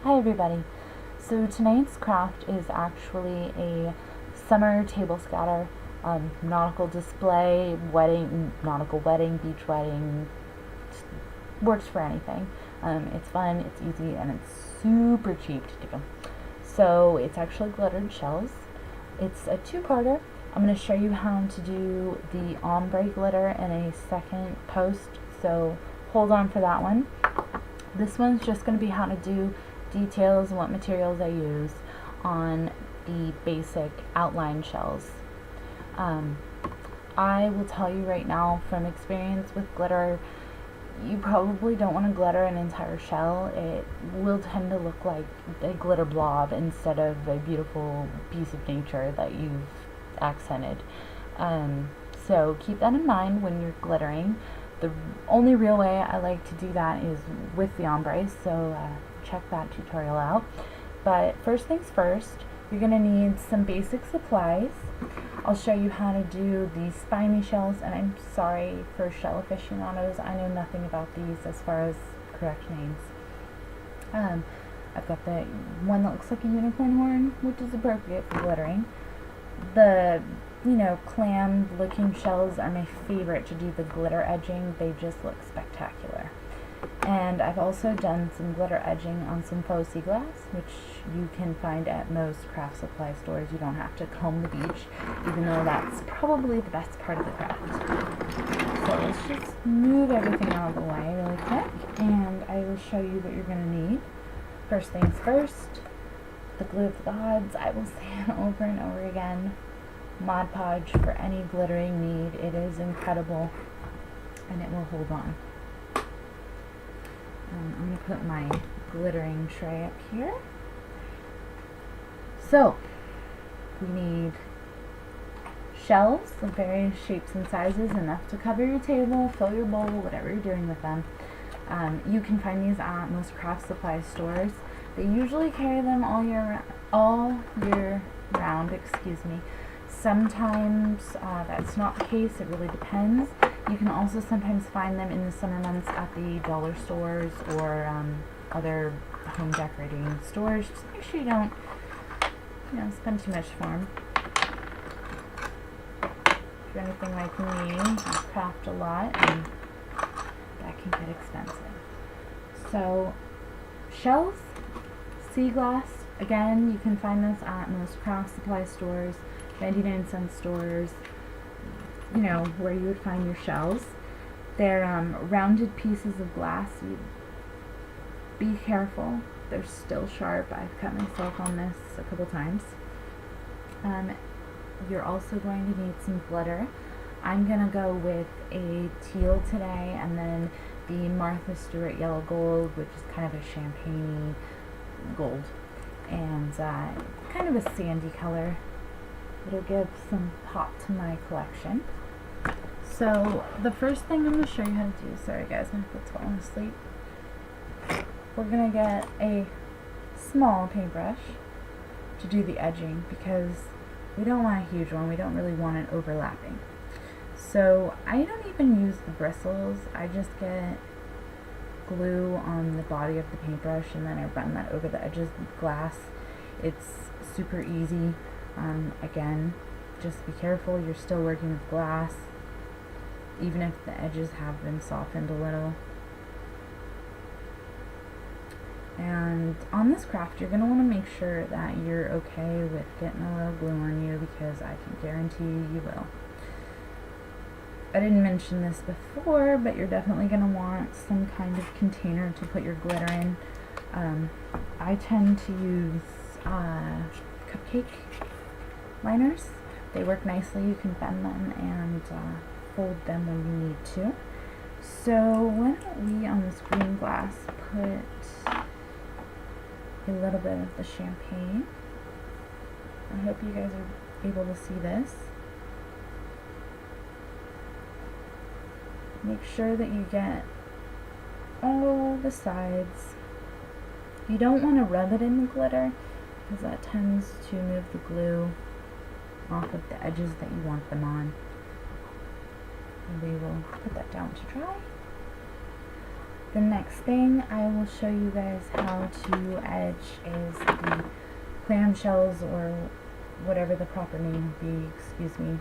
Hi everybody. So tonight's craft is actually a summer table scatter, nautical display, nautical wedding, beach wedding, works for anything. It's fun, it's easy, and it's super cheap to do. So it's actually glittered shells. It's a two-parter. I'm going to show you how to do the ombre glitter in a second post, so hold on for that one. This one's just going to be how to do details and what materials I use on the basic outline shells. I will tell you right now from experience with glitter, you probably don't want to glitter an entire shell. It will tend to look like a glitter blob instead of a beautiful piece of nature that you've accented. So keep that in mind when you're glittering. The only real way I like to do that is with the ombre, so check that tutorial out. But first things first, you're going to need some basic supplies. I'll show you how to do the spiny shells, and I'm sorry for shell aficionados, I know nothing about these as far as correct names. I've got the one that looks like a unicorn horn, which is appropriate for glittering. The clam looking shells are my favorite to do the glitter edging. They just look spectacular. And I've also done some glitter edging on some faux sea glass, which you can find at most craft supply stores. You don't have to comb the beach, even though that's probably the best part of the craft. So let's just move everything out of the way really quick, and I will show you what you're going to need. First things first, the glue of the gods. I will say it over and over again. Mod Podge for any glittering need. It is incredible, and it will hold on. I'm going to put my glittering tray up here. So, we need shells of various shapes and sizes, enough to cover your table, fill your bowl, whatever you're doing with them. You can find these at most craft supply stores. They usually carry them all year round. Sometimes that's not the case, it really depends. You can also sometimes find them in the summer months at the dollar stores or other home decorating stores. Just make sure you don't spend too much for them. If you're anything like me, I craft a lot, and that can get expensive. So, shells, sea glass, again, you can find this at most craft supply stores, 99-cent stores, where you would find your shells. They're rounded pieces of glass. Be careful, they're still sharp. I've cut myself on this a couple times. You're also going to need some glitter. I'm going to go with a teal today, and then the Martha Stewart yellow gold, which is kind of a champagne gold, and kind of a sandy color. It'll give some pop to my collection. So the first thing I'm going to show you how to do, sorry guys, my foot's falling asleep. We're going to get a small paintbrush to do the edging, because we don't want a huge one. We don't really want it overlapping. So I don't even use the bristles. I just get glue on the body of the paintbrush, and then I run that over the edges of the glass. It's super easy. Again, just be careful, you're still working with glass, even if the edges have been softened a little. And on this craft, you're going to want to make sure that you're okay with getting a little glue on you, because I can guarantee you will. I didn't mention this before, but you're definitely going to want some kind of container to put your glitter in. I tend to use cupcake liners. They work nicely. You can bend them and fold them when you need to. So why don't we, on this green glass, put a little bit of the champagne. I hope you guys are able to see this. Make sure that you get all the sides. You don't want to rub it in the glitter, because that tends to move the glue off of the edges that you want them on. And we will put that down to dry. The next thing I will show you guys how to edge is the clamshells, or whatever the proper name would be, excuse me.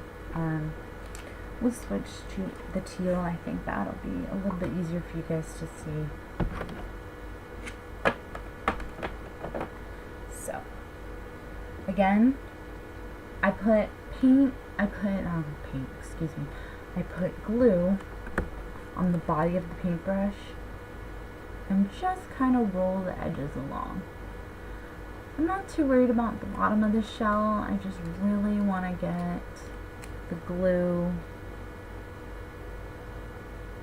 We'll switch to the teal. I think that'll be a little bit easier for you guys to see. So, again, I put glue on the body of the paintbrush and just kind of roll the edges along. I'm not too worried about the bottom of the shell. I just really want to get the glue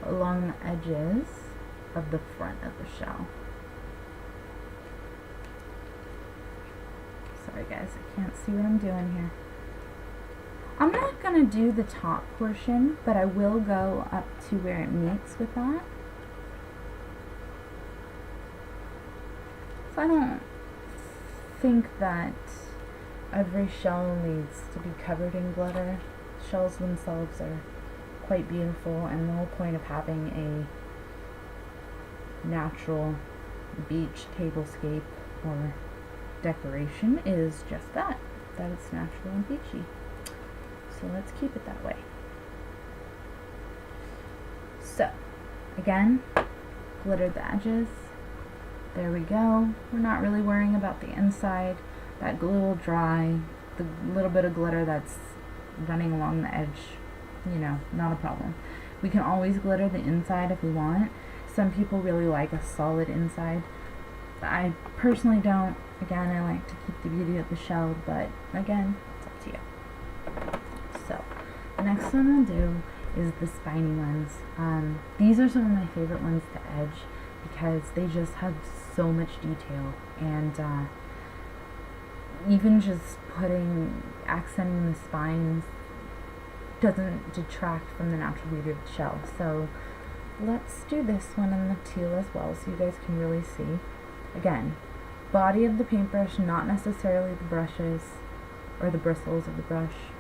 along the edges of the front of the shell. Sorry guys, I can't see what I'm doing here. I'm not going to do the top portion, but I will go up to where it meets with that. So I don't think that every shell needs to be covered in glitter. Shells themselves are quite beautiful, and the whole point of having a natural beach tablescape or decoration is just that it's natural and beachy. So let's keep it that way. So, again, glittered the edges. There we go. We're not really worrying about the inside. That glue will dry. The little bit of glitter that's running along the edge, you know, not a problem. We can always glitter the inside if we want. Some people really like a solid inside. I personally don't. Again, I like to keep the beauty of the shell, but again, it's up to you. So, the next one I'll do is the spiny ones. These are some of my favorite ones to edge because they just have so much detail, and even just accenting the spines doesn't detract from the natural beauty of the shell. So let's do this one in the teal as well so you guys can really see. Again, body of the paintbrush, not necessarily the brushes or the bristles of the brush.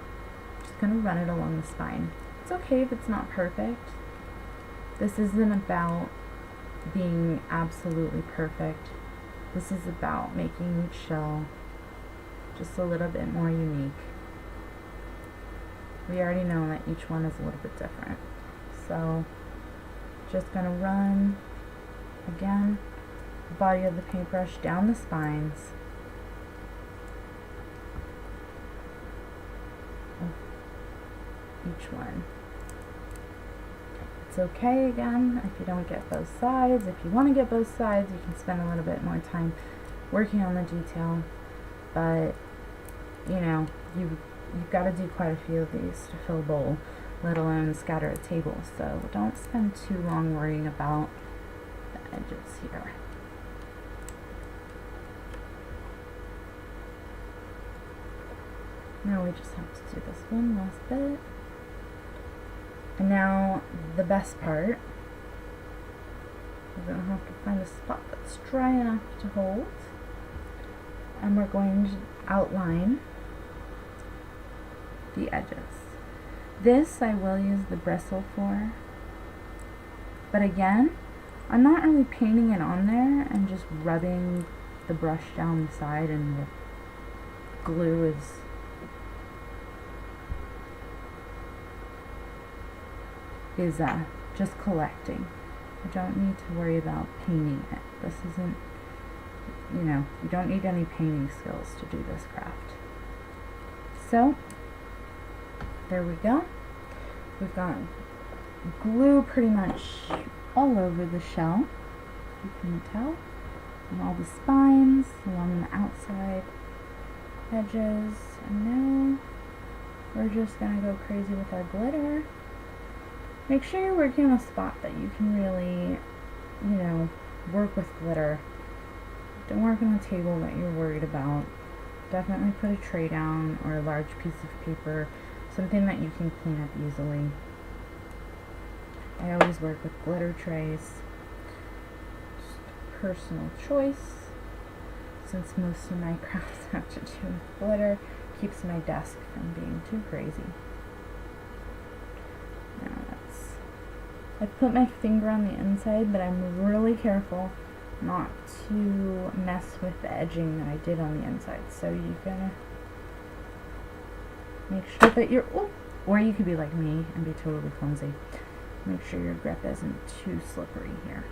Just gonna run it along the spine. It's okay if it's not perfect. This isn't about being absolutely perfect. This is about making each shell just a little bit more unique. We already know that each one is a little bit different. So, just gonna run, again, the body of the paintbrush down the spines of each one. It's okay, again, if you don't get both sides. If you want to get both sides, you can spend a little bit more time working on the detail, but you know, you've got to do quite a few of these to fill a bowl, let alone scatter a table, so don't spend too long worrying about the edges here. Now we just have to do this one last bit. And now the best part, we're going to have to find a spot that's dry enough to hold, and we're going to outline the edges. This I will use the bristle for, but again, I'm not really painting it on there and just rubbing the brush down the side, and the glue is just collecting. I don't need to worry about painting it. This isn't, you know, you don't need any painting skills to do this craft. So, there we go. We've got glue pretty much all over the shell, you can tell, and all the spines along the outside edges. And now we're just gonna go crazy with our glitter. Make sure you're working on a spot that you can really, you know, work with glitter. Don't work on a table that you're worried about. Definitely put a tray down or a large piece of paper, something that you can clean up easily. I always work with glitter trays. Just personal choice. Since most of my crafts have to do with glitter, keeps my desk from being too crazy. Now let's I've put my finger on the inside, but I'm really careful not to mess with the edging that I did on the inside. So you gotta make sure that you're, or you could be like me and be totally clumsy. Make sure your grip isn't too slippery here.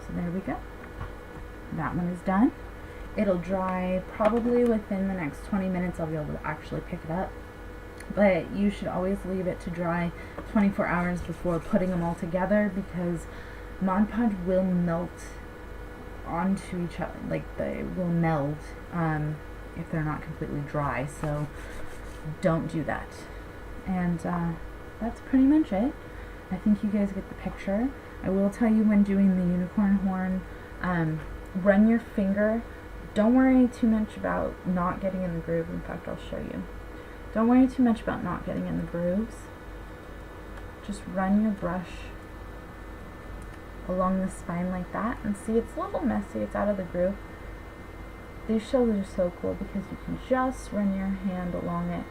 So there we go. That one is done. It'll dry probably within the next 20 minutes. I'll be able to actually pick it up. But you should always leave it to dry 24 hours before putting them all together, because Mod Podge will melt onto each other, like they will meld if they're not completely dry, so don't do that. And that's pretty much it. I think you guys get the picture. I will tell you, when doing the unicorn horn, run your finger. Don't worry too much about not getting in the groove. In fact, I'll show you. Don't worry too much about not getting in the grooves. Just run your brush along the spine like that, and see, it's a little messy, it's out of the groove. These shells are so cool because you can just run your hand along it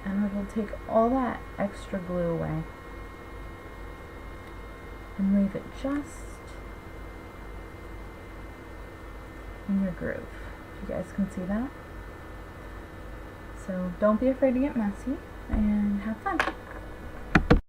and it'll take all that extra glue away and leave it just in your groove. If you guys can see that. So don't be afraid to get messy and have fun.